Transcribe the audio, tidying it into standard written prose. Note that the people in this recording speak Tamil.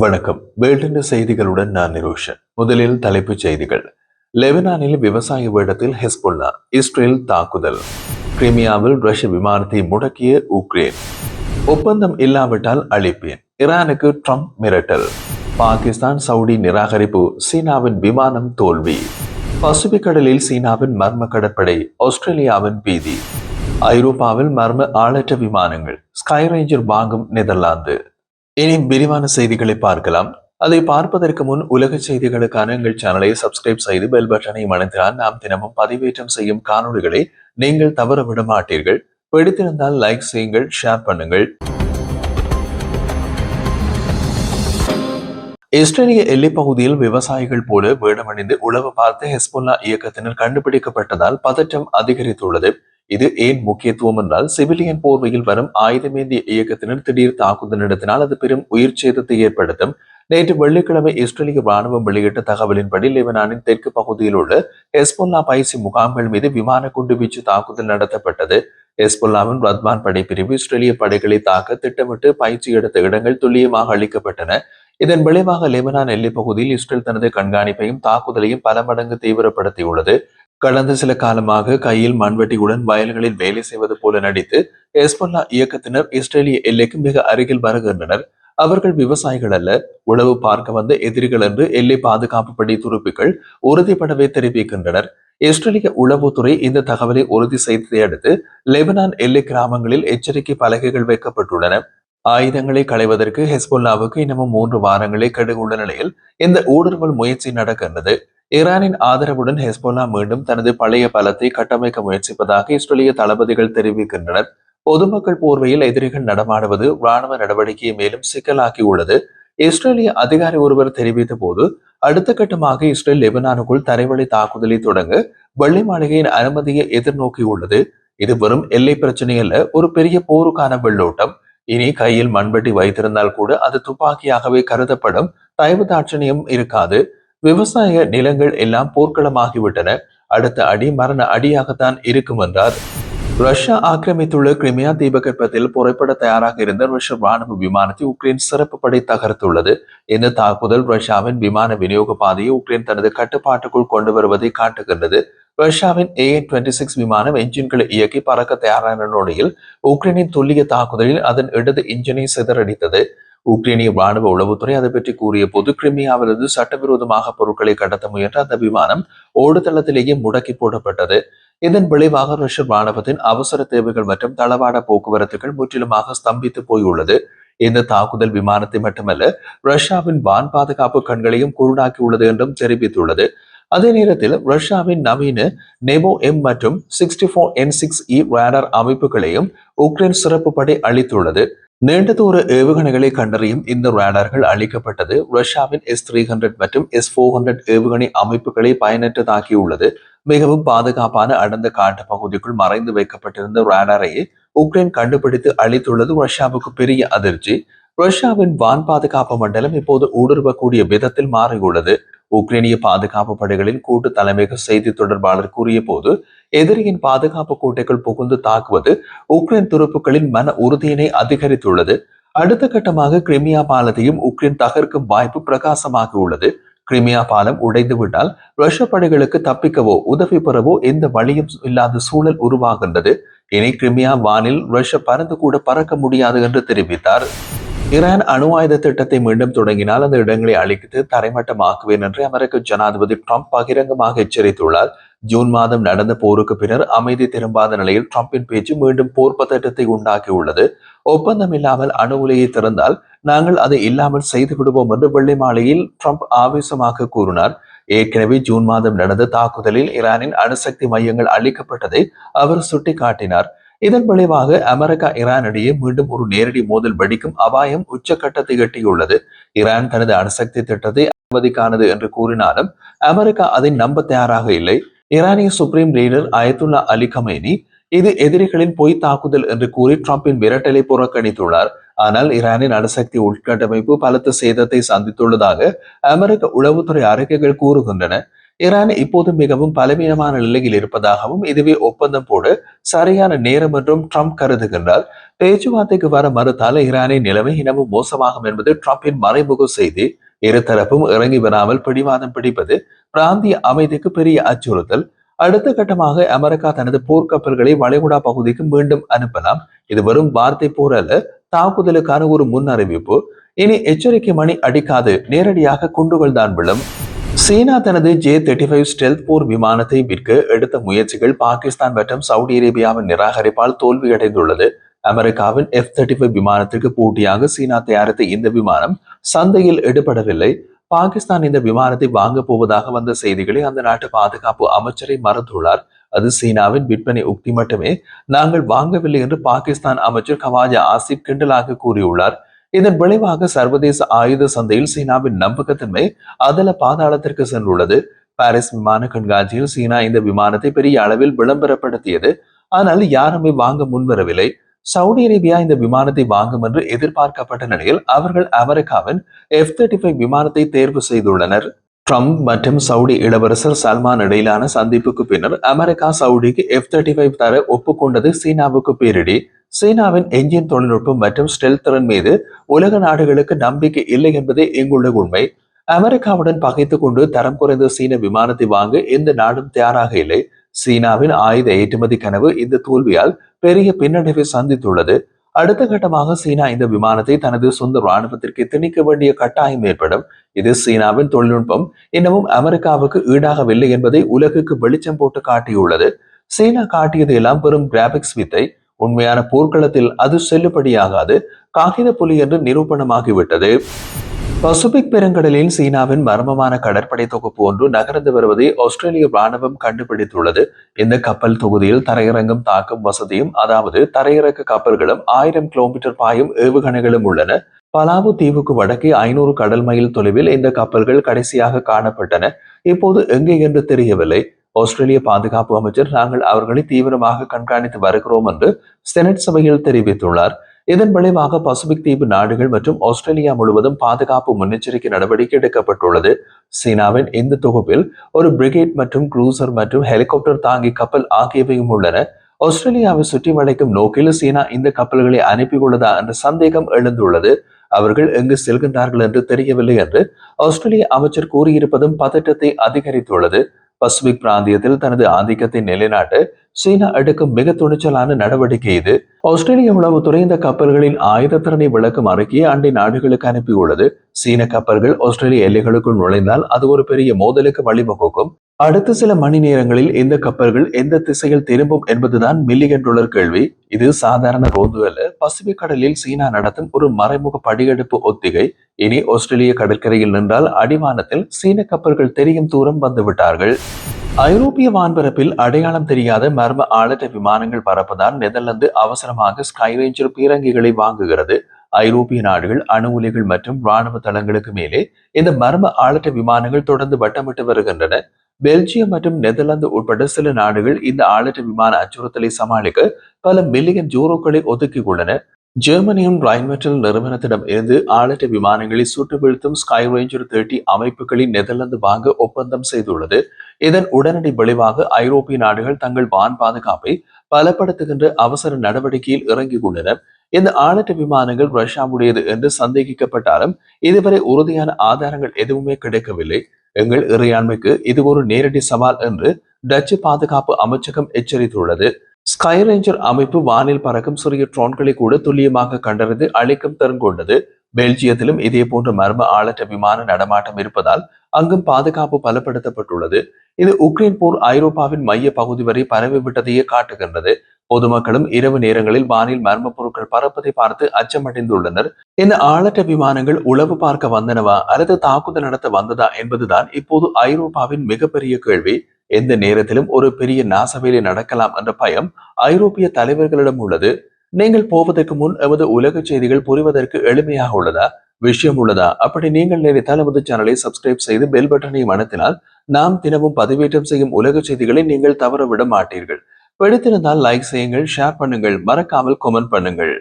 வணக்கம். வேல்டின் செய்திகளுடன் நான் நிரோஷன். முதலில் தலைப்புச் செய்திகள். லெபனானில் விவசாய வேடத்தில் ஹெஸ்புல்லா, இஸ்ரேல் தாக்குதல். கிரிமியாவில் ரஷ்ய விமானத்தை முடக்கிய உக்ரைன். ஒப்பந்தம் இல்லாவிட்டால் அழிப்பேன், ஈரானுக்கு ட்ரம்ப் மிரட்டல். பாகிஸ்தான் சவுடி நிராகரிப்பு, சீனாவின் விமானம் தோல்வி. பசிபிக் கடலில் சீனாவின் மர்ம கடற்படை, ஆஸ்திரேலியாவின் பீதி. ஐரோப்பாவில் மர்ம ஆளற்ற விமானங்கள், ஸ்கை ரேஞ்சர் வாங்கும் நெதர்லாந்து. இனி விரிவான செய்திகளை பார்க்கலாம். அதை பார்ப்பதற்கு முன் உலக செய்திகளுக்கான எங்கள் சேனலை சப்ஸ்கிரைப் செய்து பெல் பட்டனை அழுத்தினால் நாம் தினமும் பதிவேற்றம் செய்யும் காணொலிகளை நீங்கள் தவற விட மாட்டீர்கள். பிடித்திருந்தால் லைக் செய்யுங்கள், ஷேர் பண்ணுங்கள். இஸ்ரேலிய எல்லைப் பகுதியில் விவசாயிகள் போல வேடமணிந்து உளவு பார்த்த ஹெஸ்புல்லா இயக்கத்தினர் கண்டுபிடிக்கப்பட்டதால் பதற்றம் அதிகரித்துள்ளது. இது ஏன் முக்கியத்துவம் என்றால், சிவிலியன் போர்வையில் வரும் ஆயுதமேந்திய இயக்கத்தினர் திடீர் தாக்குதல் நடத்தினால் அது பெரும் உயிர் சேதத்தை ஏற்படுத்தும். நேற்று வெள்ளிக்கிழமை இஸ்ரேலிய ராணுவம் வெளியிட்ட தகவலின்படி லெபனானின் தெற்கு பகுதியில் உள்ள ஹெஸ்புல்லா பயிற்சி முகாம்கள் மீது விமான குண்டுவீச்சு தாக்குதல் நடத்தப்பட்டது. ஹெஸ்புல்லாவின் ரத்மான் படைப்பிரிவு இஸ்ரேலிய படைகளை தாக்க திட்டமிட்டு பயிற்சி எடுத்த இடங்கள் துல்லியமாக அளிக்கப்பட்டன. இதன் விளைவாக லெபனான் எல்லைப் பகுதியில் இஸ்ரேல் தனது கண்காணிப்பையும் தாக்குதலையும் பல மடங்கு தீவிரப்படுத்தியுள்ளது. கடந்த சில காலமாக கையில் மண்வெட்டியுடன் வயல்களில் வேலை செய்வது போல நடித்து ஹெஸ்புல்லா இயக்கத்தினர் இஸ்ரேலிய எல்லைக்கு மிக அருகில் வருகின்றனர். அவர்கள் விவசாயிகள் அல்ல, உளவு பார்க்க வந்த எதிரிகள் என்று எல்லை பாதுகாப்பு படை துருப்புகள் உறுதிப்படவே தெரிவிக்கின்றனர். இஸ்ரேலிய உளவுத்துறை இந்த தகவலை உறுதி செய்ததை அடுத்து லெபனான் எல்லை கிராமங்களில் எச்சரிக்கை பலகைகள் வைக்கப்பட்டுள்ளன. ஆயுதங்களை களைவதற்கு ஹெஸ்புல்லாவுக்கு இன்னமும் 3 வாரங்களே கெடுகுள்ள நிலையில் இந்த ஊடுருவல் முயற்சி நடக்கின்றது. ஈரானின் ஆதரவுடன் ஹெஸ்புல்லா மீண்டும் தனது பழைய பலத்தை கட்டமைக்க முயற்சிப்பதாக இஸ்ரேலிய தளபதிகள் தெரிவிக்கின்றனர். பொதுமக்கள் போர்வையில் எதிரிகள் நடமாடுவது ராணுவ நடவடிக்கையை மேலும் சிக்கலாக்கியுள்ளது. இஸ்ரேலிய அதிகாரி ஒருவர் தெரிவித்த போது, அடுத்த கட்டமாக இஸ்ரேல் லெபனானுக்குள் தரைவழி தாக்குதலை தொடங்க வெள்ளை மாளிகையின் அனுமதியை எதிர்நோக்கியுள்ளது. இது வெறும் எல்லை பிரச்சனை அல்ல, ஒரு பெரிய போருக்கான வெள்ளோட்டம். இனி கையில் மண்வெட்டி வைத்திருந்தால் கூட அது துப்பாக்கியாகவே கருதப்படும். தயவு தாட்சணியம் இருக்காது. விவசாய நிலங்கள் எல்லாம் போர்க்களமாகிவிட்டன. அடுத்த அடி மரண அடியாகத்தான் இருக்கும் என்றார். ரஷ்யா ஆக்கிரமித்துள்ள கிரிமியா தீபகற்பத்தில் புறப்பட தயாராக இருந்த ரஷ்ய ராணுவ விமானத்தை உக்ரைன் சிறப்பு படை தகர்த்துள்ளது. இந்த தாக்குதல் ரஷ்யாவின் விமான விநியோக பாதையை உக்ரைன் தனது கட்டுப்பாட்டுக்குள் கொண்டு வருவதை காட்டுகின்றது. ரஷ்யாவின் AN-26 விமானம் என்ஜின்களை இயக்கி பறக்க தயாரான நொடியில் உக்ரைனின் துல்லிய தாக்குதலில் அதன் இடது இன்ஜினை சிதறடித்தது. உக்ரைனிய ராணுவ உளவுத்துறை அதை பற்றி கூறிய போது, கிரிமியாவிலிருந்து சட்டவிரோதமாக பொருட்களை கடத்த முயன்ற அந்த விமானம் ஓடுதளத்திலேயே முடக்கி போடப்பட்டது. இதன் விளைவாக ரஷ்ய ராணுவத்தின் அவசர தேவைகள் மற்றும் தளவாட போக்குவரத்துகள் முற்றிலுமாக ஸ்தம்பித்து போயுள்ளது. இந்த தாக்குதல் விமானத்தை மட்டுமல்ல, ரஷ்யாவின் வான் பாதுகாப்பு கண்களையும் குருடாக்கியுள்ளது என்றும் தெரிவித்துள்ளது. அதே நேரத்தில் ரஷ்யாவின் நவீன நெமோ M மற்றும் 64N6E ரேடார் அமைப்புகளையும் உக்ரைன் சிறப்பு படை அளித்துள்ளது. நீண்ட தூர ஏவுகணைகளை கண்டறியும் இந்த ரேடார்கள் அளிக்கப்பட்டது ரஷ்யாவின் S-300 மற்றும் S-400 ஏவுகணை அமைப்புகளை பயனற்றதாக்கியுள்ளது. மிகவும் பாதுகாப்பான அடர்ந்த காட்டு பகுதிக்குள் மறைந்து வைக்கப்பட்டிருந்த ரேடாரையே உக்ரைன் கண்டுபிடித்து அளித்துள்ளது ரஷ்யாவுக்கு பெரிய அதிர்ச்சி. ரஷ்யாவின் வான் பாதுகாப்பு மண்டலம் இப்போது ஊடுருவக்கூடிய விதத்தில் மாறியுள்ளது. உக்ரைனிய பாதுகாப்பு படைகளின் கூட்டு தலைமையக செய்தி தொடர்பாளர் கூறிய போது, எதிரியின் பாதுகாப்பு கோட்டைகள் புகுந்து தாக்குவது உக்ரைன் துருப்புகளின் மன உறுதியினை அதிகரித்துள்ளது. அடுத்த கட்டமாக கிரிமியா பாலத்தையும் உக்ரைன் தகர்க்கும் வாய்ப்பு பிரகாசமாக உள்ளது. கிரிமியா பாலம் உடைந்து விட்டால் ரஷ்ய படைகளுக்கு தப்பிக்கவோ உதவி பெறவோ எந்த வழியும் இல்லாத சூழல் உருவாகின்றது. இனி கிரிமியா வானில் ரஷ்ய பறந்து கூட பறக்க முடியாது என்று தெரிவித்தார். ஈரான் அணு ஆயுத திட்டத்தை மீண்டும் தொடங்கினால் அந்த இடங்களை அழித்து தரைமட்டமாக்குவேன் என்று அமெரிக்க ஜனாதிபதி ட்ரம்ப் பகிரங்கமாக எச்சரித்துள்ளார். ஜூன் மாதம் நடந்த போருக்கு பின்னர் அமைதி திரும்பாத நிலையில் ட்ரம்பின் பேச்சு மீண்டும் போர் பதட்டத்தை உண்டாக்கியுள்ளது. ஒப்பந்தம் இல்லாமல் அணு உலையை திறந்தால் நாங்கள் அதை இல்லாமல் செய்து விடுவோம் என்று வெள்ளை மாளிகையில் ட்ரம்ப் ஆவேசமாக கூறினார். ஏற்கனவே ஜூன் மாதம் நடந்த தாக்குதலில் ஈரானின் அணுசக்தி மையங்கள் அளிக்கப்பட்டதை அவர் சுட்டிக்காட்டினார். இதன் விளைவாக அமெரிக்கா ஈரான் இடையே மீண்டும் ஒரு நேரடி மோதல் வெடிக்கும் அபாயம் உச்சக்கட்டத்தை எட்டியுள்ளது. ஈரான் தனது அணுசக்தி திட்டத்தை அனுமதிக்கானது என்று கூறினாலும் அமெரிக்கா அதை நம்ப தயாராக இல்லை. ஈரானிய supreme leader Ayatollah Ali Khamenei இது எதிரிகளின் பொய் தாக்குதல் என்று கூறி ட்ரம்பின் மிரட்டலை புறக்கணித்துள்ளார். ஆனால் ஈரானின் அணுசக்தி உள்கட்டமைப்பு பலத்த சேதத்தை சந்தித்துள்ளதாக அமெரிக்க உளவுத்துறை அறிக்கைகள் கூறுகின்றன. ஈரான் இப்போது மிகவும் பலவீனமான நிலையில் இருப்பதாகவும் இதுவே ஒப்பந்தம் போட சரியான நேரம் என்றும் ட்ரம்ப் கருதுகின்றார். பேச்சுவார்த்தைக்கு வர மறுத்தால் ஈரானின் நிலைமை இன்னமும் மோசமாகும் என்பது ட்ரம்பின் மறைமுக செய்தி. இருதரப்பும் இறங்கி வராமல் பிடிவாதம் பிடிப்பது பிராந்திய அமைதிக்கு பெரிய அச்சுறுத்தல். அடுத்த கட்டமாக அமெரிக்கா தனது போர்க்கப்பல்களை வளைகுடா பகுதிக்கு மீண்டும் அனுப்பலாம். இது வெறும் வார்த்தை போர் அல்ல, தாக்குதலுக்கான ஒரு முன் அறிவிப்பு. இனி எச்சரிக்கை மணி அடிக்காது, நேரடியாக குண்டுகள் தான் விழும். சீனா தனது J-35 ஸ்டெல்த் போர் விமானத்தை விற்க எடுத்த முயற்சிகள் பாகிஸ்தான் மற்றும் சவுதி அரேபியாவின் நிராகரிப்பால் தோல்வியடைந்துள்ளது. அமெரிக்காவின் F-35 விமானத்திற்கு போட்டியாக சீனா தயாரித்த இந்த விமானம் சந்தையில் எடுபடவில்லை. பாகிஸ்தான் இந்த விமானத்தை வாங்க போவதாக வந்த செய்திகளை அந்த நாட்டு பாதுகாப்பு அமைச்சரை மறுத்துள்ளார். அது சீனாவின் விற்பனை உக்தி மட்டுமே, நாங்கள் வாங்கவில்லை என்று பாகிஸ்தான் அமைச்சர் கவாஜா ஆசிப் கிண்டலாக கூறியுள்ளார். இதன் விளைவாக சர்வதேச ஆயுத சந்தையில் சீனாவின் நம்பகத்தன்மை அதல பாதாளத்திற்கு சென்றுள்ளது. பாரிஸ் விமான கண்காட்சியில் சீனா இந்த விமானத்தை பெரிய அளவில் விளம்பரப்படுத்தியது. ஆனால் யாருமே வாங்க முன்வரவில்லை. சவுதி அரேபியா இந்த விமானத்தை வாங்கும் என்று எதிர்பார்க்கப்பட்ட நிலையில் அவர்கள் அமெரிக்காவின் F-35 விமானத்தை தேர்வு செய்துள்ளனர். ட்ரம்ப் மற்றும் சவுடி இளவரசர் சல்மான் இடையிலான சந்திப்புக்கு பின்னர் அமெரிக்கா சவுடிக்கு F-35 தர ஒப்புக்கொண்டது சீனாவுக்கு பேரிடி. சீனாவின் என்ஜின் தொழில்நுட்பம் மற்றும் ஸ்டெல்த் திறன் மீது உலக நாடுகளுக்கு நம்பிக்கை இல்லை என்பதே இங்குள்ள உண்மை. அமெரிக்காவுடன் பகைத்துக் கொண்டு தரம் குறைந்த சீன விமானத்தை வாங்க எந்த நாடும் தயாராக இல்லை. சீனாவின் ஆயுத ஏற்றுமதி கனவு இந்த தோல்வியால் பெரிய பின்னடைவை சந்தித்துள்ளது. அடுத்த கட்டமாக சீனா இந்த விமானத்தை தனது சொந்த இராணுவத்திற்கு திணிக்க வேண்டிய கட்டாயம் ஏற்படும். இது சீனாவின் தொழில்நுட்பம் இன்னமும் அமெரிக்காவுக்கு ஈடாகவில்லை என்பதை உலகுக்கு வெளிச்சம் போட்டு காட்டியுள்ளது. சீனா காட்டியது எல்லாம் பெரும் கிராபிக்ஸ் வித்தை. உண்மையான போர்க்களத்தில் அது செல்லுபடியாகாது, காகித புலி என்று நிரூபணமாகிவிட்டது. பசிபிக் பெருங்கடலில் சீனாவின் மர்மமான கடற்படை தொகுப்பு ஒன்று நகர்ந்து வருவதை ஆஸ்திரேலிய ராணுவம் கண்டுபிடித்துள்ளது. இந்த கப்பல் தொகுதியில் தரையிறங்கும் தாக்கும் வசதியும், அதாவது தரையிறக்க கப்பல்களும் 1000 கிலோமீட்டர் பாயும் ஏவுகணைகளும் உள்ளன. பலாவு தீவுக்கு வடக்கே 500 கடல் மைல் தொலைவில் இந்த கப்பல்கள் கடைசியாக காணப்பட்டன. இப்போது எங்கே என்று தெரியவில்லை. ஆஸ்திரேலிய பாதுகாப்பு அமைச்சர், நாங்கள் அவர்களை தீவிரமாக கண்காணித்து வருகிறோம் என்று செனட் சபையில் தெரிவித்துள்ளார். இதன் விளைவாக பசிபிக் தீவு நாடுகள் மற்றும் ஆஸ்திரேலியா முழுவதும் பாதுகாப்பு முன்னெச்சரிக்கை நடவடிக்கை எடுக்கப்பட்டுள்ளது. சீனாவின் இந்த தொகுப்பில் ஒரு பிரிகேட் மற்றும் குரூசர் மற்றும் ஹெலிகாப்டர் தாங்கி கப்பல் ஆகியவையும் உள்ளன. ஆஸ்திரேலியாவை சுற்றி வளைக்கும் நோக்கில் சீனா இந்த கப்பல்களை அனுப்பியுள்ளதா என்ற சந்தேகம் எழுந்துள்ளது. அவர்கள் எங்கு செல்கின்றார்கள் என்று தெரியவில்லை என்று ஆஸ்திரேலிய அமைச்சர் கூறியிருப்பதும் பதற்றத்தை அதிகரித்துள்ளது. பசிபிக் பிராந்தியத்தில் தனது ஆதிக்கத்தை நிலைநாட்ட சீனா எடுக்கும் மிக துணிச்சலான நடவடிக்கை இது. ஆஸ்திரேலிய உளவுத்துறை இந்த கப்பல்களின் ஆயுத திறனை விளக்கும் அறிக்கையை அண்டை நாடுகளுக்கு அனுப்பியுள்ளது. சீன கப்பல்கள் ஆஸ்திரேலிய எல்லைகளுக்குள் நுழைந்தால் அது ஒரு பெரிய மோதலுக்கு வழிவகுக்கும். அடுத்த சில மணி நேரங்களில் இந்த கப்பல்கள் எந்த திசையில் திரும்பும் என்பதுதான் மில்லியன் டாலர் கேள்வி. இது சாதாரண ரோந்து அல்ல, பசிபிக் கடலில் சீனா நடத்தும் ஒரு மறைமுக படியெடுப்பு ஒத்திகை. இனி ஆஸ்திரேலிய கடற்கரையில் நின்றால் அடிவானத்தில் சீன கப்பல்கள் தெரியும் தூரம் வந்துவிட்டார்கள். ஐரோப்பிய வான்பரப்பில் அடையாளம் தெரியாத மர்ம ஆளற்ற விமானங்கள் பறப்பதால் நெதர்லாந்து அவசரமாக ஸ்கைரேஞ்சர் பீரங்கிகளை வாங்குகிறது. ஐரோப்பிய நாடுகள் அணு உலைகள் மற்றும் ராணுவ தளங்களுக்கு மேலே இந்த மர்ம ஆளற்ற விமானங்கள் தொடர்ந்து வட்டமிட்டு வருகின்றன. பெல்ஜியம் மற்றும் நெதர்லாந்து உட்பட சில நாடுகள் இந்த ஆளற்ற விமான அச்சுறுத்தலை சமாளிக்க பல மில்லியன் யூரோக்களை ஒதுக்கியுள்ளன. ஜெர்மனியும் ரைன்மெட்டல் நிறுவனத்திடம் இருந்து ஆளற்ற விமானங்களை சுட்டு வீழ்த்தும் ஸ்கைரேஞ்சர் 30 அமைப்புகளின் நெதர்லாந்து வாங்க ஒப்பந்தம் செய்துள்ளது. இதன் உடனடி விளைவாக ஐரோப்பிய நாடுகள் தங்கள் வான் பாதுகாப்பை பலப்படுத்துகின்ற அவசர நடவடிக்கையில் இறங்கியுள்ளன. இந்த ஆளற்ற விமானங்கள் ரஷ்யாவுடையது என்று சந்தேகிக்கப்பட்டாலும் இதுவரை உறுதியான ஆதாரங்கள் எதுவுமே கிடைக்கவில்லை. எங்கள் இறையாண்மைக்கு இது ஒரு நேரடி சவால் என்று டச்சு பாதுகாப்பு அமைச்சகம் எச்சரித்துள்ளது. ஸ்கைரேஞ்சர் அமைப்பு வானில் பறக்கும் சிறிய ட்ரோன்களை கூட துல்லியமாக கண்டறிந்து அழிக்கும் திறன் கொண்டது. பெல்ஜியத்திலும் இதே போன்ற மர்ம ஆளற்ற விமான நடமாட்டம் இருப்பதால் அங்கும் பாதுகாப்பு பலப்படுத்தப்பட்டுள்ளது. இது உக்ரைன் போர் ஐரோப்பாவின் மைய பகுதி வரை பரவிவிட்டதையே காட்டுகின்றது. பொதுமக்களும் இரவு நேரங்களில் வானில் மர்ம பொருட்கள் பறப்பதை பார்த்து அச்சமடைந்துள்ளனர். இந்த ஆளற்ற விமானங்கள் உளவு பார்க்க வந்தனவா அல்லது தாக்குதல் நடத்த வந்ததா என்பதுதான் இப்போது ஐரோப்பாவின் மிகப்பெரிய கேள்வி. எந்த நேரத்திலும் ஒரு பெரிய நாசவேலை நடக்கலாம் என்ற பயம் ஐரோப்பிய தலைவர்களிடம் உள்ளது. நீங்கள் போவதற்கு முன் எமது உலக செய்திகள் புரிவதற்கு எளிமையாக உள்ளதா, விஷயம் உள்ளதா? அப்படி நீங்கள் நினைத்தால் எமது சேனலை சப்ஸ்கிரைப் செய்து பெல் பட்டனை அழுத்தினால் நாம் தினமும் பதிவேற்றம் செய்யும் உலக செய்திகளை நீங்கள் தவற விட மாட்டீர்கள். பிடித்திருந்தால் லைக் செய்யுங்கள், ஷேர் பண்ணுங்கள், மறக்காமல் கமெண்ட் பண்ணுங்கள்.